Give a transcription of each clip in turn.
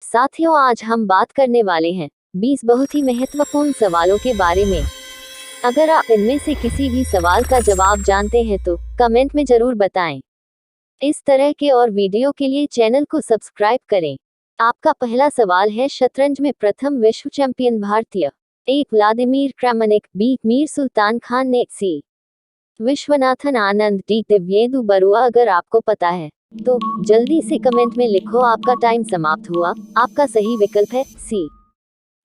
साथियों, आज हम बात करने वाले हैं 20 बहुत ही महत्वपूर्ण सवालों के बारे में। अगर आप इनमें से किसी भी सवाल का जवाब जानते हैं तो कमेंट में जरूर बताएं। इस तरह के और वीडियो के लिए चैनल को सब्सक्राइब करें। आपका पहला सवाल है, शतरंज में प्रथम विश्व चैंपियन भारतीय? ए Vladimir Kramnik, B Mir Sultan Khan ने, सी विश्वनाथन आनंद, डी दिव्येंदु बरुआ। अगर आपको पता है तो जल्दी से कमेंट में लिखो। आपका टाइम समाप्त हुआ। आपका सही विकल्प है सी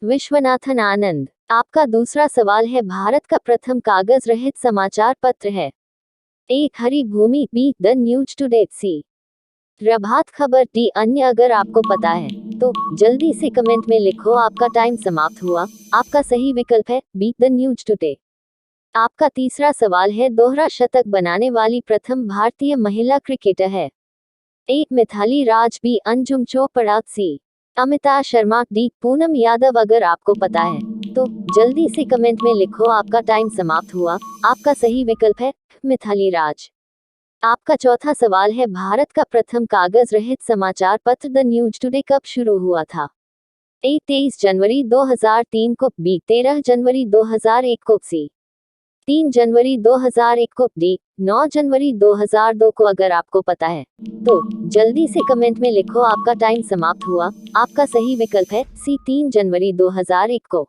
विश्वनाथन आनंद। आपका दूसरा सवाल है, भारत का प्रथम कागज रहित समाचार पत्र है? ए हरी भूमि, be the news today, C Prabhat Khabar, D अन्य। अगर आपको पता है तो जल्दी से कमेंट में लिखो। आपका टाइम समाप्त हुआ। आपका सही विकल्प है बी द न्यूज टुडे। आपका तीसरा सवाल है, दोहरा शतक बनाने वाली प्रथम भारतीय महिला क्रिकेटर है? ए मिथाली राज, बी अंजुम चोपड़ा, सी अमिता शर्मा, डी पूनम यादव। अगर आपको पता है तो जल्दी से कमेंट में लिखो। आपका टाइम समाप्त हुआ। आपका सही विकल्प है मिथाली राज। आपका चौथा सवाल है, भारत का प्रथम कागज रहित समाचार पत्र द न्यूज टुडे कब शुरू हुआ था? ए 23 जनवरी 2003 को, बी 13 जनवरी 2001 को, सी 3 जनवरी 2001 को, डी 9 जनवरी 2002 को। अगर आपको पता है तो जल्दी से कमेंट में लिखो। आपका टाइम समाप्त हुआ। आपका सही विकल्प है सी 3 जनवरी 2001 को।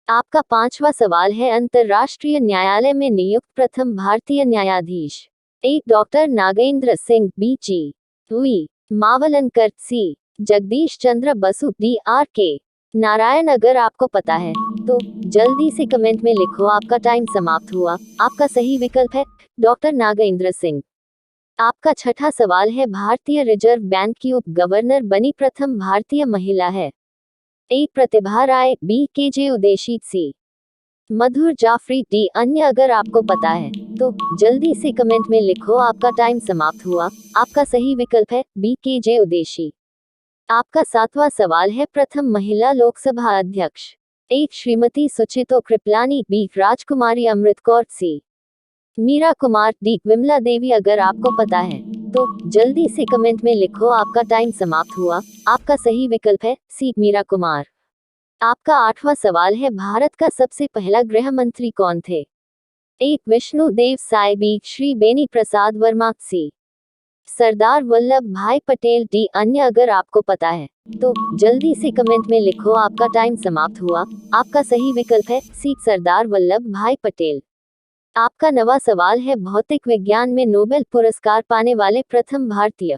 आपका पांचवा सवाल है, अंतर्राष्ट्रीय न्यायालय में नियुक्त प्रथम भारतीय न्यायाधीश? A doctor Nagendra Singh, B G V Mavalankar, C Jagdish Chandra Basu, D R K Narayan. अगर आपको पता है तो जल्दी से कमेंट में लिखो। आपका टाइम समाप्त हुआ। आपका सही विकल्प है डॉक्टर नागेंद्र सिंह। आपका छठा सवाल है, भारतीय रिजर्व बैंक की उप गवर्नर बनी प्रथम भारतीय महिला है? ए प्रतिभा राय, बी के जे उदेशी, सी मधुर जाफरी, डी अन्य। अगर आपको पता है तो जल्दी से कमेंट में लिखो। आपका टाइम समाप्त हुआ। आपका सही विकल्प है बी के जे उदेशी। आपका सातवां सवाल है, प्रथम महिला लोकसभा अध्यक्ष? ए श्रीमती सुचितो कृपलानी, बी राजकुमारी अमृत कौर, सी मीरा कुमार, डी विमला देवी। अगर आपको पता है तो जल्दी से कमेंट में लिखो। आपका टाइम समाप्त हुआ। आपका सही विकल्प है सी मीरा कुमार। आपका आठवां सवाल है, भारत का सबसे पहला गृह मंत्री कौन थे? ए विष्णु देव साय, बी श्री बेनी प्रसाद वर्मा, सी सरदार वल्लभ भाई पटेल, डी अन्य। अगर आपको पता है तो जल्दी से कमेंट में लिखो। आपका टाइम समाप्त हुआ। आपका सही विकल्प है सी सरदार वल्लभ भाई पटेल। आपका नवा सवाल है, भौतिक विज्ञान में नोबेल पुरस्कार पाने वाले प्रथम भारतीय?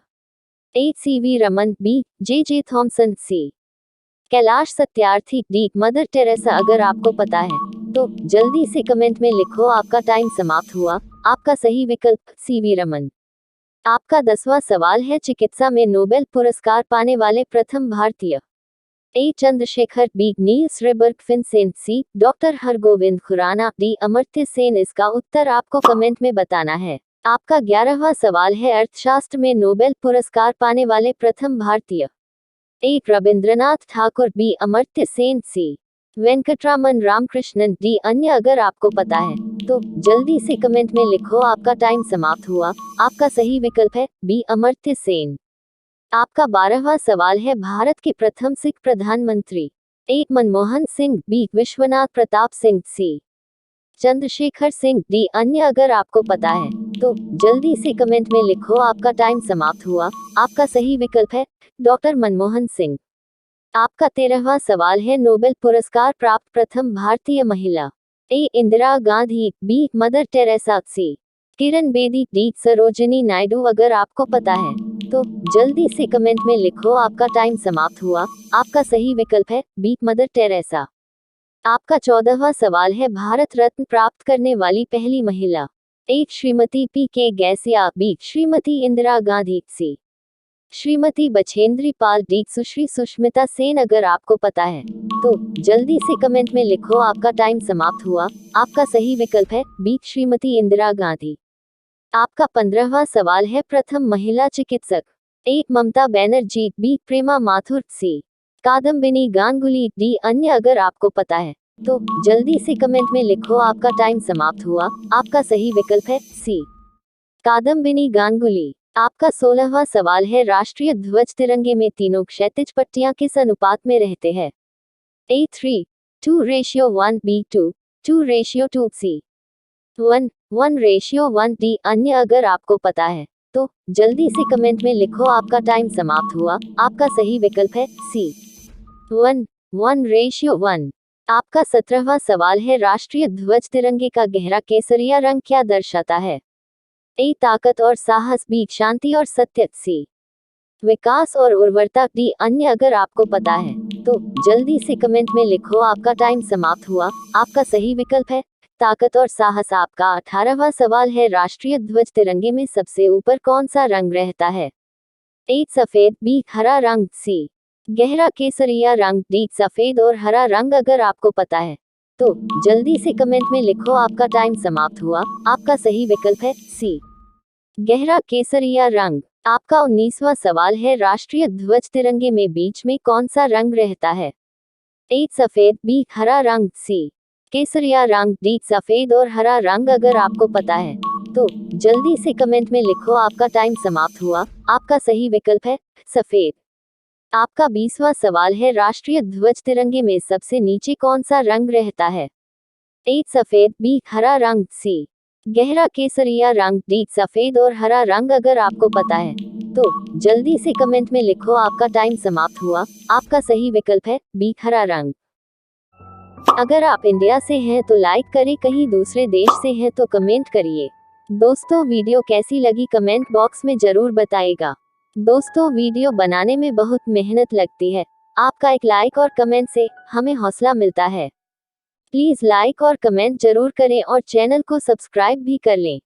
A C V Raman, B J J Thomson, C Kailash Satyarthi, D Mother Teresa. अगर आपको पता है तो जल्दी से कमेंट में लिखो। आपका टाइम समाप्त हुआ। आपका सही विकल्प सी वी रमन। आपका 10वां सवाल है, चिकित्सा में नोबेल पुरस्कार पाने वाले प्रथम भारतीय? ए चंद्रशेखर, बी नील्स रिबर्गफिन, सी डॉक्टर हरगोविंद खुराना, डी अमर्त्य सेन। इसका उत्तर आपको कमेंट में बताना है। आपका 11वां सवाल है, अर्थशास्त्र में नोबेल पुरस्कार पाने वाले प्रथम भारतीय? ए रविंद्रनाथ ठाकुर, बी अमर्त्य सेन, सी वेंकटरामन रामकृष्णन, डी अन्य। अगर आपको पता है तो जल्दी से कमेंट में लिखो। आपका टाइम समाप्त हुआ। आपका सही विकल्प है बी अमर्त्य सेन। आपका 12वां सवाल है, भारत के प्रथम सिख प्रधानमंत्री? ए मनमोहन सिंह, बी विश्वनाथ प्रताप सिंह, सी चंद्रशेखर सिंह, डी अन्य। अगर आपको पता है तो जल्दी से कमेंट में लिखो। आपका टाइम समाप्त हुआ। आपका सही विकल्प है डॉक्टर मनमोहन सिंह। आपका 13वां सवाल है, नोबेल पुरस्कार प्राप्त प्रथम भारतीय महिला? A Indira Gandhi, B Mother Teresa, C Kiran Bedi, D Sarojini Naidu. अगर आपको पता है तो जल्दी से कमेंट में लिखो। आपका टाइम समाप्त हुआ। आपका सही विकल्प है बी मदर टेरेसा। आपका 14वां सवाल है, भारत रत्न प्राप्त करने वाली पहली महिला? ए श्रीमती पी के गैसिया, बी श्रीमती इंदिरा गांधी, सी श्रीमती बछेंद्री पाल, डी सुश्री सुष्मिता सेन। अगर आपको पता है तो जल्दी से कमेंट में लिखो। आपका टाइम समाप्त हुआ। आपका सही विकल्प है बी श्रीमती इंदिरा गांधी। आपका 15वां सवाल है, प्रथम महिला चिकित्सक? ए ममता बनर्जी, बी प्रेमा माथुर, सी कादम्बिनी गांगुली, डी अन्य। अगर आपको पता है तो जल्दी से कमेंट में लिखो। आपका टाइम समाप्त हुआ। आपका सही विकल्प है सी कादम्बिनी गांगुली। आपका 16वां सवाल है, राष्ट्रीय ध्वज तिरंगे में तीनों क्षैतिज पट्टियां किस अनुपात में रहते हैं? A3 2:1, B2 2:2, C 1:1 D। अन्य अगर आपको पता है तो जल्दी से कमेंट में लिखो। आपका टाइम समाप्त हुआ। आपका सही विकल्प है C 1:1। आपका 17वां सवाल है, राष्ट्रीय ध्वज तिरंगे का गहरा केसरिया रंग क्या दर्शाता है? A ताकत और साहस, B शांति और सत्य, C विकास और उर्वरता, D अन्य अगर आपको पता है तो जल्दी से कमेंट में लिखो। आपका टाइम समाप्त हुआ। आपका सही विकल्प है ताकत और साहस। आपका 18वां सवाल है, राष्ट्रीय ध्वज तिरंगे में सबसे ऊपर कौन सा रंग रहता है? A सफेद, B हरा रंग, C गहरा केसरिया रंग, D सफेद और हरा रंग अगर आपको पता है तो जल्दी से कमेंट में लिखो। आपका टाइम समाप्त हुआ। आपका सही विकल्प है C गहरा केसरिया रंग। आपका 19वां सवाल है, राष्ट्रीय ध्वज तिरंगे में बीच में कौन सा रंग रहता है? A सफेद, B हरा रंग, C केसरिया रंग, D सफेद और हरा रंग अगर आपको पता है तो जल्दी से कमेंट में लिखो। आपका टाइम समाप्त हुआ। आपका सही विकल्प है सफेद। आपका 20वां सवाल है, राष्ट्रीय ध्वज तिरंगे में सबसे नीचे कौन सा रंग रहता है? A सफेद, B हरा रंग, C गहरा केसरिया रंग, D सफेद और हरा रंग अगर आपको पता है तो जल्दी से कमेंट में लिखो। आपका टाइम समाप्त हुआ। आपका सही विकल्प है B हरा रंग। अगर आप इंडिया से हैं तो लाइक करें, कहीं दूसरे देश से हैं तो कमेंट करिए। दोस्तों, वीडियो कैसी लगी कमेंट बॉक्स में जरूर बताइएगा। दोस्तों, वीडियो बनाने में बहुत मेहनत लगती है। आपका एक लाइक और कमेंट से हमें हौसला मिलता है। प्लीज लाइक और कमेंट जरूर करें और चैनल को सब्सक्राइब भी कर लें।